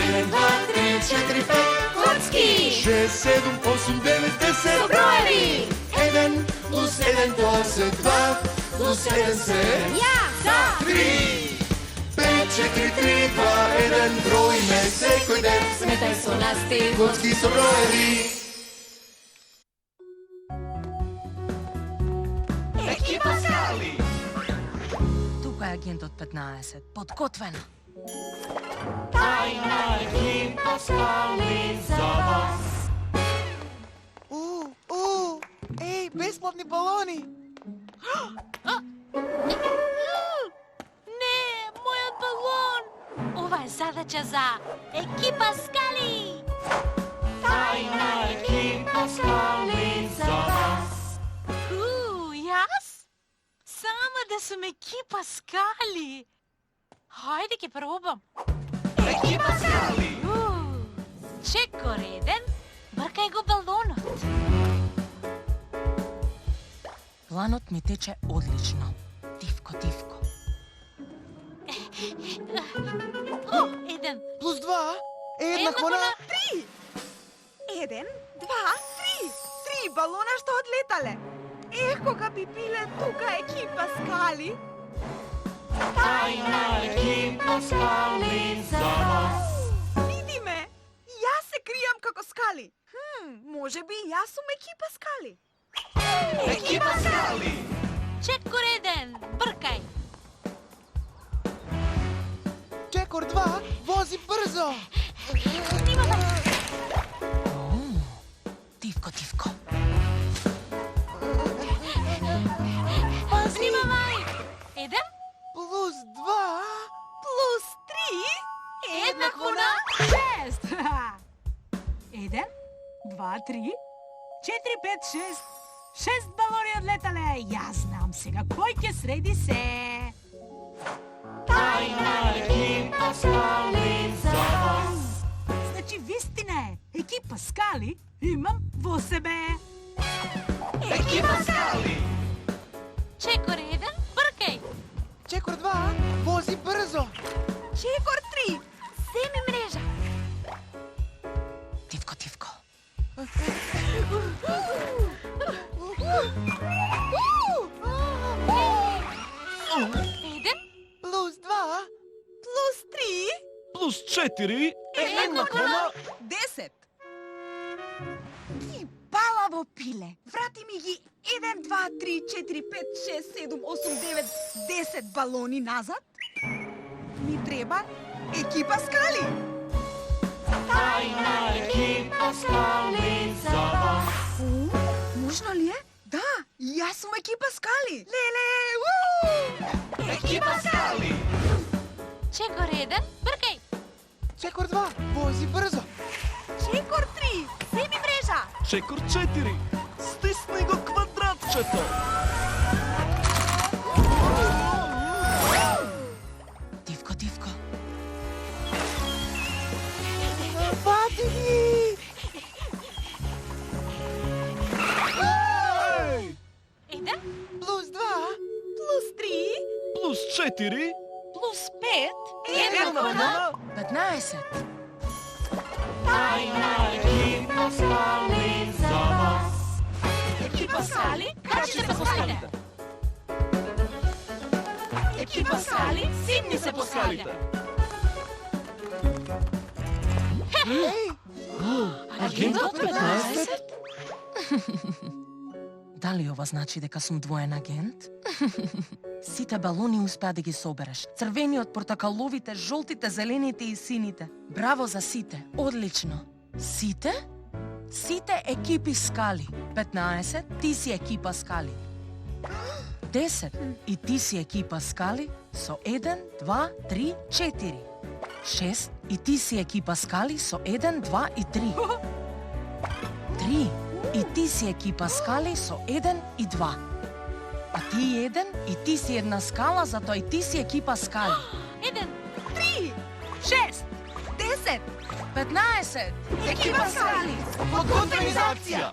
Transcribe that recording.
1, 2, 3, 4, 5. Коцки! 6, 7, 8, 9, 10. Со броеви! 1 плюс 1 тоа се 2, плюс 1 се Ја! 3. 5, 4, 3, 2, 1. Броиме секој ден. Сметај со нас ти! Коцки со броеви. Екипа Скали! Тука е агентот 15, подготвена. Тајна екипа Скали за вас. Еј, бесплатни балони! Не, мојот балон! Ова е задача за екипа Скали! Тајна екипа Скали за вас. Јас? Сама да сум екипа Скали! Хајде ќе пробам. Екипа Скали! Чекор 1, бркај го балонот. Планот ми тече одлично. Тивко, тивко. Еден. Плюс 2 е еднакво на... 3! 1, 2, 3! 3 балона што одлетале! Ех, кога би биле тука екипа Скали! Тајна екипа Скали за вас. Види ме! Јас се кријам како Скали! Може би јас сум екипа Скали! Екипа Скали! Чекор 1, бркај. Чекор 2 вози брзо! Тивко, тивко. Внимавај. 1 Плюс 2... Плюс 3 еднакво на 6! 1, 2, 3, 4, 5, 6. 6 балони одлетале. Јас знам сега кој ќе среди се. Тајна екипа Скали за вас. Значи, вистина е, екипа Скали имам во себе. Екипа Скали! Чекор 1, бркај. Чекор 2 вози брзо! Чекор 3 земи мрежа! Тивко, тивко. Еден. Плюс 2... Плюс 3 Плюс 4 е еднакво на... 10! Ти балаво пиле! Врати ми ги 1, 2, 3, 4, 5, 6, 7, 8, 9, 10 балони назад. Ми треба екипа Скали! Тајна екипа Скали за вас. Можно ли е? Да, јас сум екипа Скали! Леле! Екипа Скали! Чекор 1, бркај. Чекор 2 вози брзо! Чекор 3 земи мрежа! Чекор 4. Стисни го квадратчето. Тивко, тивко. Пати ги! Еден. Плюс 2 плюс 3 Плюс 4 Плюс 5 еднакво на... 15. Тајна екипа Скали за вас. Екипа Скали, качи се по скалите. Екипа Скали, симни се по скалите. Агентот 15? Дали ова значи дека сум двоен агент? Сите балони успеа да ги собереш. Црвениот, портакаловите, жолтите, зелените и сините. Браво за сите, одлично. Сите? Сите екипи Скали. 15, ти си екипа Скали. 10, и ти си екипа Скали со 1, 2, 3, 4. 6, и ти си екипа Скали со 1, 2 и 3. 3, и ти си екипа Скали со 1 и 2. А ти 1, и ти си една скала, затоа и ти си екипа Скали. 1, 3 6 10 15! екипа Скали! Подготвени за акција!